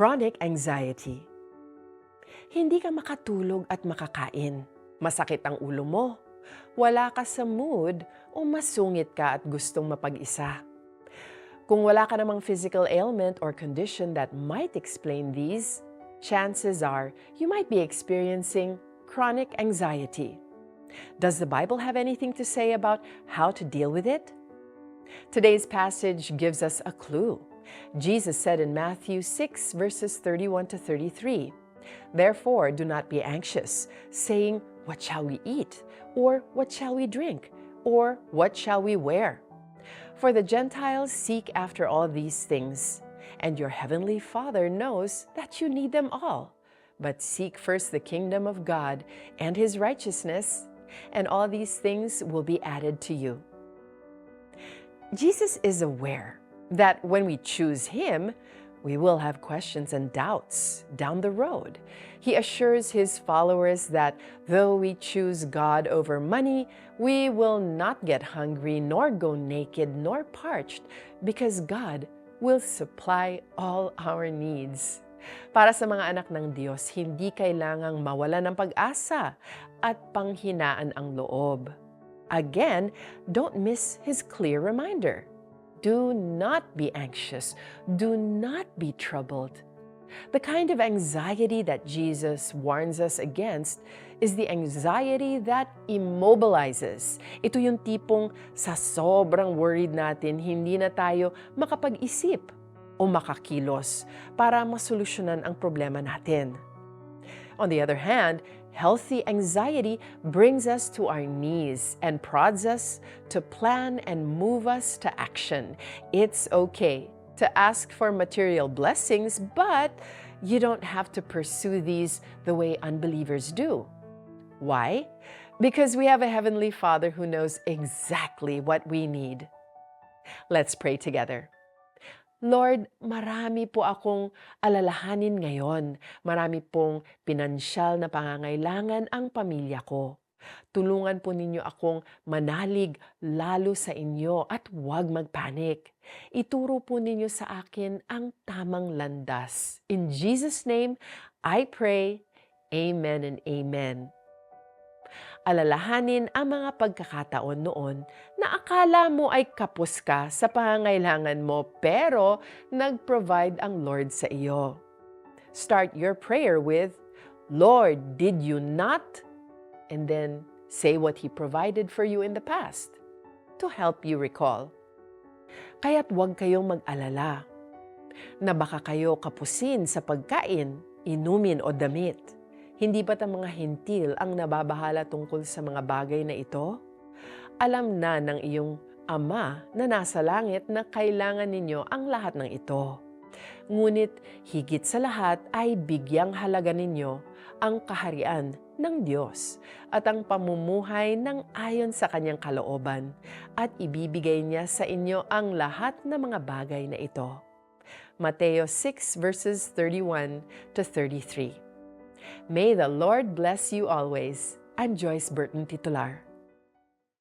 Chronic anxiety. Hindi ka makatulog at makakain. Masakit ang ulo mo. Wala ka sa mood o masungit ka at gustong mapag-isa. Kung wala ka namang physical ailment or condition that might explain these, chances are you might be experiencing chronic anxiety. Does the Bible have anything to say about how to deal with it? Today's passage gives us a clue. Jesus said in Matthew 6 verses 31 to 33, "Therefore do not be anxious, saying, 'What shall we eat?' or 'What shall we drink?' or 'What shall we wear?' For the Gentiles seek after all these things, and your heavenly Father knows that you need them all. But seek first the kingdom of God and His righteousness, and all these things will be added to you." Jesus is aware that when we choose Him, we will have questions and doubts down the road. He assures His followers that though we choose God over money, we will not get hungry, nor go naked, nor parched, because God will supply all our needs. Para sa mga anak ng Diyos, hindi kailangang mawalan ng pag-asa at panghinaan ang loob. Again, don't miss His clear reminder. Do not be anxious. Do not be troubled. The kind of anxiety that Jesus warns us against is the anxiety that immobilizes. Ito yung tipong sa sobrang worried natin, hindi na tayo makapag-isip o makakilos para masolusyonan ang problema natin. On the other hand, healthy anxiety brings us to our knees and prods us to plan and move us to action. It's okay to ask for material blessings, but you don't have to pursue these the way unbelievers do. Why? Because we have a Heavenly Father who knows exactly what we need. Let's pray together. Lord, marami po akong alalahanin ngayon. Marami pong pinansyal na pangangailangan ang pamilya ko. Tulungan po ninyo akong manalig lalo sa inyo at huwag magpanik. Ituro po ninyo sa akin ang tamang landas. In Jesus' name, I pray. Amen and amen. Alalahanin ang mga pagkakataon noon na akala mo ay kapos ka sa pangangailangan mo pero nag-provide ang Lord sa iyo. Start your prayer with, "Lord, did you not?" And then say what He provided for you in the past to help you recall. Kaya't huwag kayong mag-alala na baka kayo kapusin sa pagkain, inumin o damit. Hindi ba't ang mga hintil ang nababahala tungkol sa mga bagay na ito? Alam na ng iyong Ama na nasa langit na kailangan ninyo ang lahat ng ito. Ngunit higit sa lahat ay bigyang halaga ninyo ang kaharian ng Diyos at ang pamumuhay ng ayon sa Kanyang kalooban at ibibigay niya sa inyo ang lahat ng mga bagay na ito. Mateo 6 verses 31 to 33. May the Lord bless you always. I'm Joyce Burton Titular.